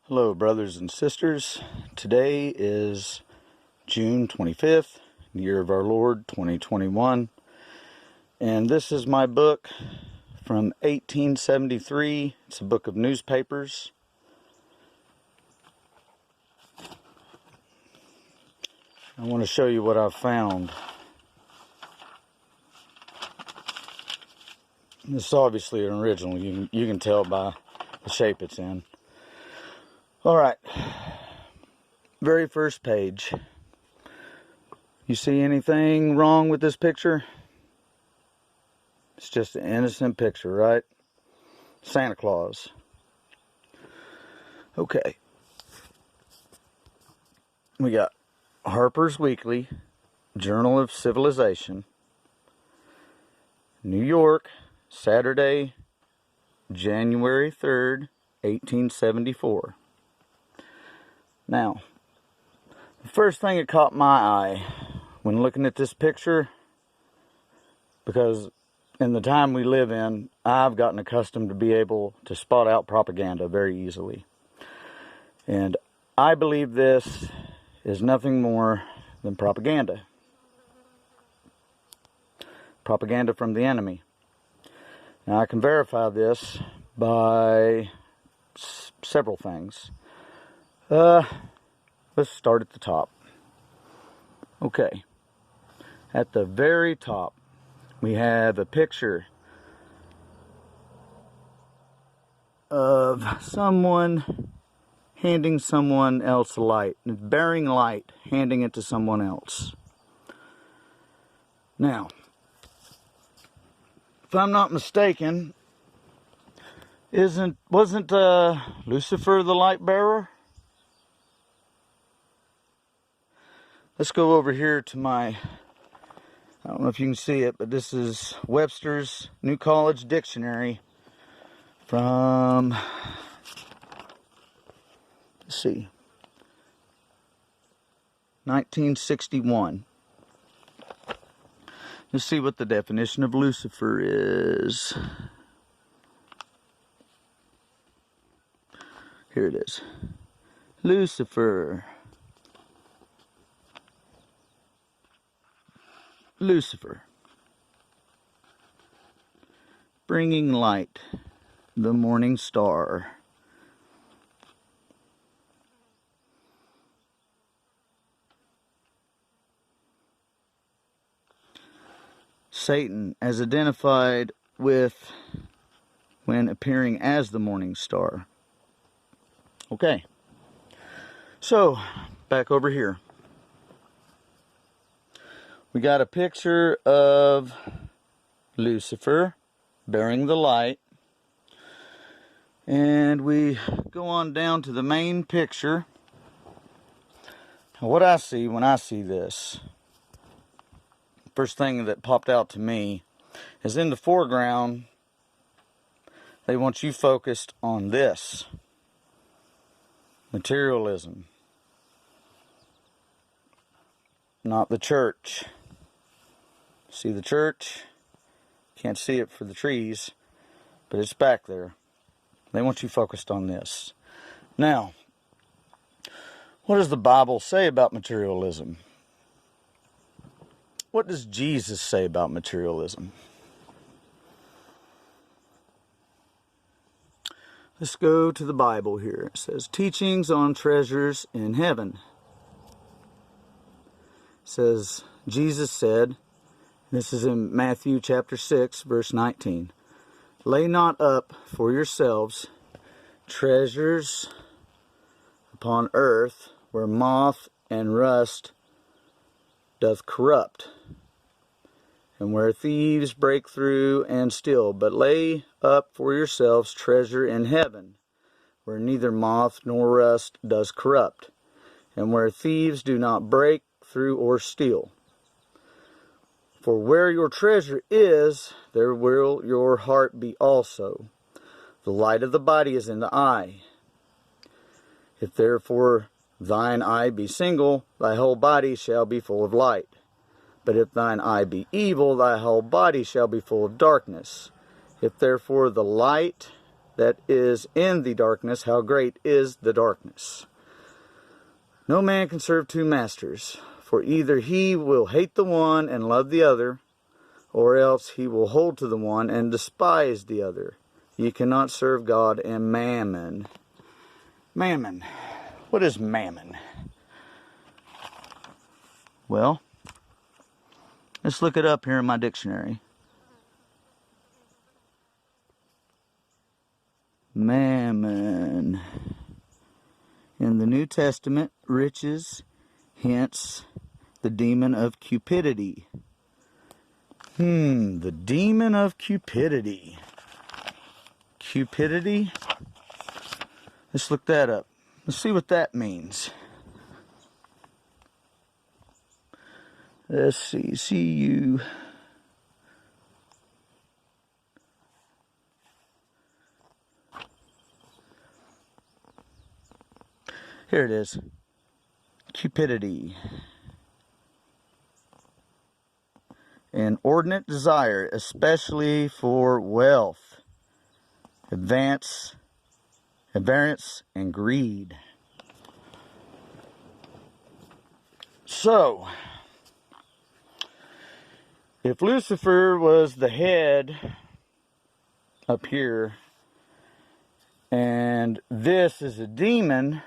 Hello, brothers and sisters. Today is June 25th, year of our Lord 2021, and this is my book from 1873. It's a book of newspapers. I want to show you what I've found. This is obviously an original. You can tell by the shape it's in. Alright, very first page. You see anything wrong with this picture? It's just an innocent picture, right? Santa Claus. Okay. We got Harper's Weekly, Journal of Civilization, New York, Saturday, January 3rd, 1874. Now, the first thing that caught my eye when looking at this picture, because in the time we live in, I've gotten accustomed to be able to spot out propaganda very easily. And I believe this is nothing more than propaganda. Propaganda from the enemy. Now, I can verify this by several things. Let's start at the top. Okay. At the very top, we have a picture of someone handing someone else light, bearing light, handing it to someone else. Now, if I'm not mistaken, wasn't Lucifer the light bearer? Let's go over here to my, I don't know if you can see it, but this is Webster's New College Dictionary from, let's see, 1961. Let's see what the definition of Lucifer is. Here it is. Lucifer. Lucifer, bringing light, the morning star. Satan, as identified with when appearing as the morning star. Okay, so back over here. We got a picture of Lucifer bearing the light. And we go on down to the main picture. Now, what I see when I see this, first thing that popped out to me is in the foreground, they want you focused on this. Materialism. Not the church. See the church? Can't see it for the trees, but it's back there. They want you focused on this. Now, what does the Bible say about materialism? What does Jesus say about materialism? Let's go to the Bible here. It says, teachings on treasures in heaven. It says, Jesus said, this is in Matthew chapter 6, verse 19. Lay not up for yourselves treasures upon earth, where moth and rust doth corrupt, and where thieves break through and steal. But lay up for yourselves treasure in heaven, where neither moth nor rust does corrupt, and where thieves do not break through or steal. For where your treasure is, there will your heart be also. The light of the body is in the eye. If therefore thine eye be single, thy whole body shall be full of light. But if thine eye be evil, thy whole body shall be full of darkness. If therefore the light that is in the darkness, how great is the darkness. No man can serve two masters, for either he will hate the one and love the other, or else he will hold to the one and despise the other. You cannot serve God and mammon. Mammon. What is mammon? Well, let's look it up here in my dictionary. Mammon. In the New Testament, riches, hence the demon of cupidity. The demon of cupidity. Cupidity? Let's look that up. Let's see what that means. Let's see. C-U. Here it is. Cupidity. An inordinate desire, especially for wealth, advance, and greed. So, if Lucifer was the head up here, and this is a demon,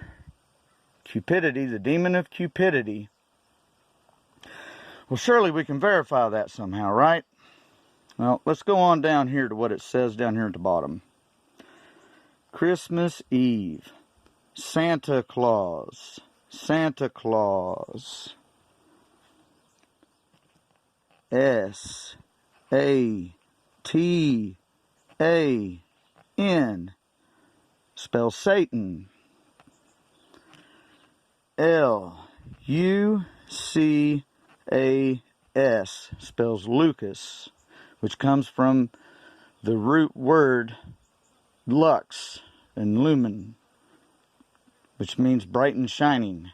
cupidity, the demon of cupidity, well, surely we can verify that somehow, right? Well, let's go on down here to what it says down here at the bottom. Christmas Eve. Santa Claus. Santa Claus. S-A-T-A-N. Spells Satan. L-U-C-A-S spells Lucas, which comes from the root word lux and lumen, which means bright and shining.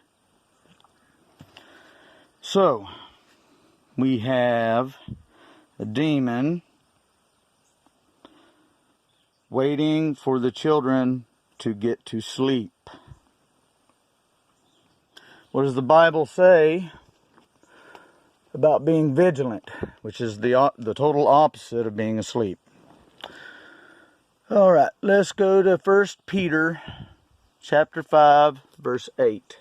So, we have a demon waiting for the children to get to sleep. What does the Bible say about being vigilant, which is the total opposite of being asleep? All right, let's go to 1 Peter chapter 5, verse 8.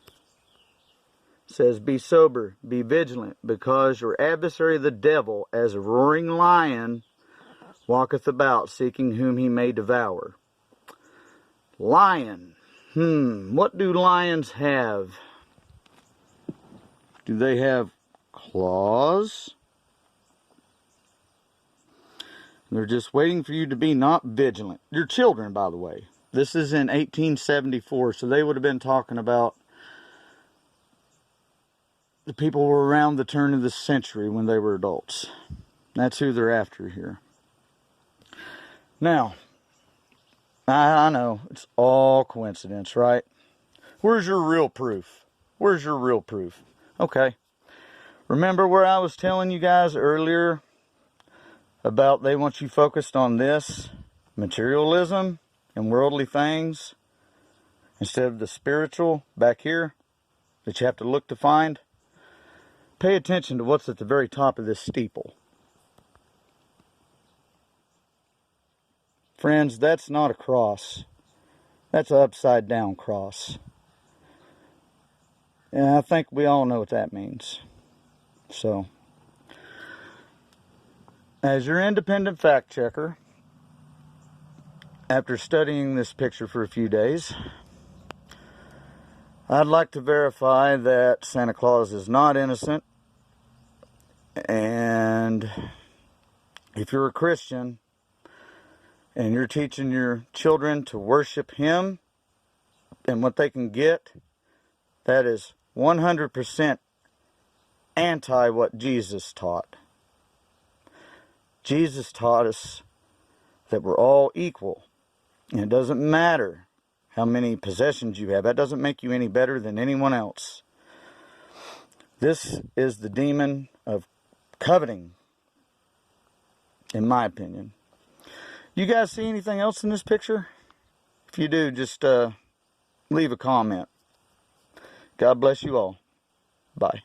It says, "Be sober, be vigilant, because your adversary the devil, as a roaring lion, walketh about, seeking whom he may devour." Lion. What do lions have? Do they have claws? They're just waiting for you to be not vigilant. Your children, by the way. This is in 1874, so they would have been talking about the people who were around the turn of the century when they were adults. That's who they're after here. Now, I know, it's all coincidence, right? Where's your real proof? Where's your real proof? Okay. Remember where I was telling you guys earlier about they want you focused on this, materialism and worldly things, instead of the spiritual back here that you have to look to find? Pay attention to what's at the very top of this steeple. Friends, that's not a cross. That's an upside down cross. And I think we all know what that means. So, as your independent fact checker, after studying this picture for a few days, I'd like to verify that Santa Claus is not innocent. And if you're a Christian and you're teaching your children to worship him and what they can get, that is 100% anti what Jesus taught. Jesus taught us that we're all equal. And it doesn't matter how many possessions you have. That doesn't make you any better than anyone else. This is the demon of coveting, in my opinion. You guys see anything else in this picture? If you do, just leave a comment. God bless you all. Bye.